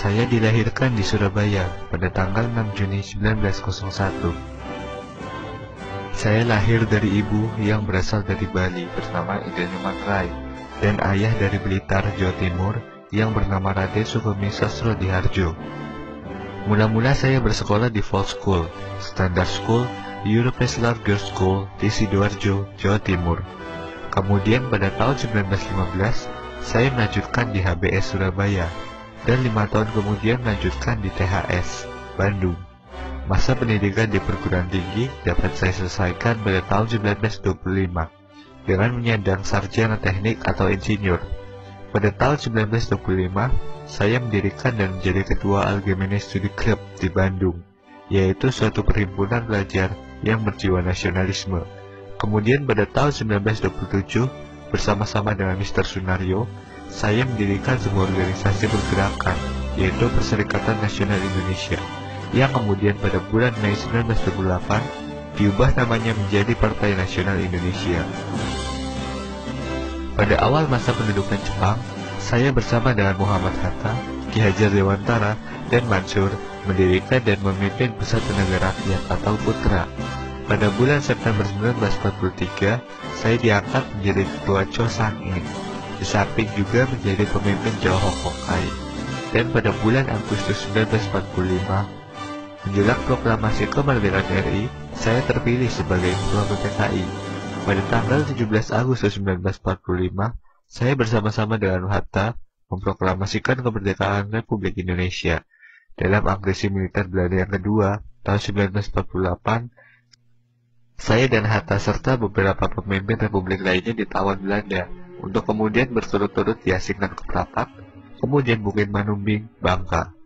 Saya dilahirkan di Surabaya pada tanggal 6 Juni 1901. Saya lahir dari ibu yang berasal dari Bali bernama Indranyuman Rai dan ayah dari Blitar, Jawa Timur yang bernama Raden Sukemi Sastro Diharjo. Mula-mula saya bersekolah di Fall School, Standard School, European Girls School di Sidoarjo, Jawa Timur. Kemudian pada tahun 1915, saya melanjutkan di HBS Surabaya dan 5 tahun kemudian melanjutkan di THS, Bandung. Masa pendidikan di perguruan tinggi dapat saya selesaikan pada tahun 1925 dengan menyandang sarjana teknik atau insinyur. Pada tahun 1925, saya mendirikan dan menjadi ketua Algemene Studi Club di Bandung, yaitu suatu perhimpunan pelajar yang berjiwa nasionalisme. Kemudian pada tahun 1927, bersama-sama dengan Mr. Sunario, saya mendirikan sebuah organisasi pergerakan, yaitu Perserikatan Nasional Indonesia, yang kemudian pada bulan Mei 1928 diubah namanya menjadi Partai Nasional Indonesia. Pada awal masa pendudukan Jepang, saya bersama dengan Muhammad Hatta, Ki Hajar Dewantara, dan Mansur mendirikan dan memimpin Persatuan Negara Rakyat atau PUTRA. Pada bulan September 1943, saya diangkat menjadi ketua Chosan-in, di samping juga menjadi pemimpin Jawa Hokkai. Dan pada bulan Agustus 1945, menjelang proklamasi kemerdekaan RI, saya terpilih sebagai ketua PPKI. Pada tanggal 17 Agustus 1945, saya bersama-sama dengan Hatta memproklamasikan kemerdekaan Republik Indonesia. Dalam agresi militer Belanda yang kedua, tahun 1948, saya dan Hatta serta beberapa pemimpin republik lainnya ditawan Belanda untuk kemudian berturut-turut diasingkan ke Prapat, kemudian Bukit Manumbing, Bangka.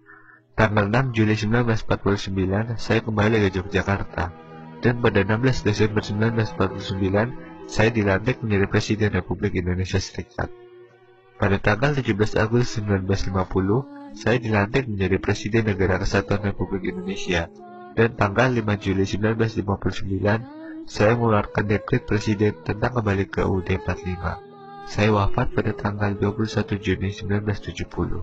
Tanggal 6 Juli 1949, saya kembali ke Yogyakarta, dan pada 16 Desember 1949, saya dilantik menjadi Presiden Republik Indonesia Serikat. Pada tanggal 17 Agustus 1950, saya dilantik menjadi Presiden Negara Kesatuan Republik Indonesia, dan tanggal 5 Juli 1959, saya mengeluarkan dekret Presiden tentang kembali ke UUD 45. Saya wafat pada tanggal 21 Juni 1970.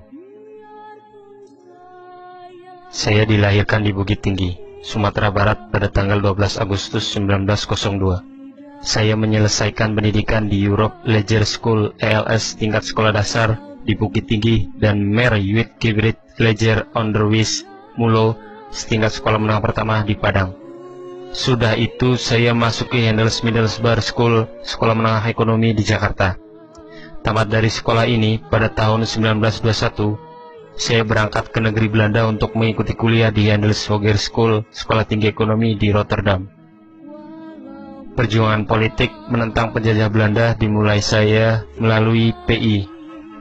Saya dilahirkan di Bukit Tinggi, Sumatera Barat pada tanggal 12 Agustus 1902. Saya menyelesaikan pendidikan di Europe Leisure School ELS tingkat sekolah dasar di Bukit Tinggi dan Mer Youth Gibrit Leisure Onderwijs Mulo setingkat sekolah menengah pertama di Padang. Sudah itu saya masuk ke Handels Middlesbrough School, sekolah menengah ekonomi di Jakarta. Tamat dari sekolah ini pada tahun 1921, saya berangkat ke negeri Belanda untuk mengikuti kuliah di Handels Hoger School, sekolah tinggi ekonomi di Rotterdam. Perjuangan politik menentang penjajah Belanda dimulai saya melalui PI.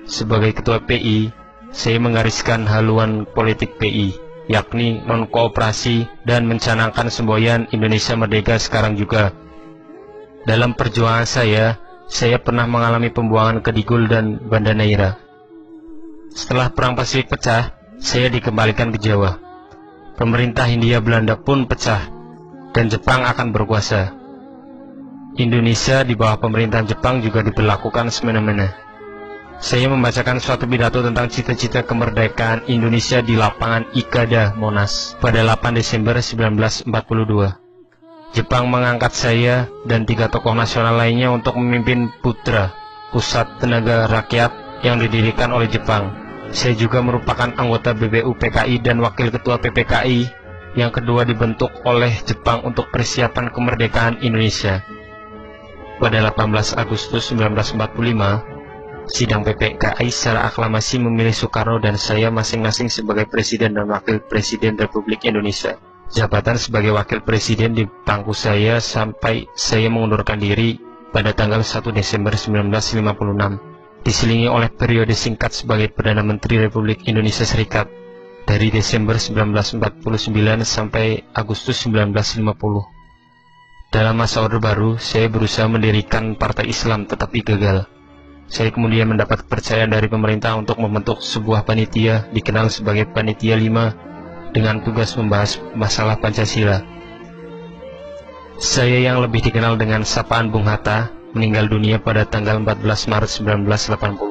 Sebagai ketua PI, saya menggariskan haluan politik PI, yakni non-kooperasi dan mencanangkan semboyan Indonesia Merdeka sekarang juga. Dalam perjuangan saya pernah mengalami pembuangan ke Digul dan Banda Neira. Setelah Perang Pasifik pecah, saya dikembalikan ke Jawa. Pemerintah Hindia Belanda pun pecah, dan Jepang akan berkuasa. Indonesia di bawah pemerintahan Jepang juga diberlakukan semena-mena. Saya membacakan suatu pidato tentang cita-cita kemerdekaan Indonesia di lapangan Ikada, Monas, pada 8 Desember 1942. Jepang mengangkat saya dan 3 tokoh nasional lainnya untuk memimpin PUTRA, Pusat Tenaga Rakyat yang didirikan oleh Jepang. Saya juga merupakan anggota BBU PKI dan wakil ketua PPKI yang kedua dibentuk oleh Jepang untuk persiapan kemerdekaan Indonesia. Pada 18 Agustus 1945, sidang PPKI secara aklamasi memilih Soekarno dan saya masing-masing sebagai Presiden dan Wakil Presiden Republik Indonesia. Jabatan sebagai Wakil Presiden di pangku saya sampai saya mengundurkan diri pada tanggal 1 Desember 1956, diselingi oleh periode singkat sebagai Perdana Menteri Republik Indonesia Serikat dari Desember 1949 sampai Agustus 1950. Dalam masa Orde Baru, saya berusaha mendirikan Partai Islam tetapi gagal. Saya kemudian mendapat kepercayaan dari pemerintah untuk membentuk sebuah panitia dikenal sebagai Panitia 5 dengan tugas membahas masalah Pancasila. Saya yang lebih dikenal dengan sapaan Bung Hatta meninggal dunia pada tanggal 14 Maret 1980.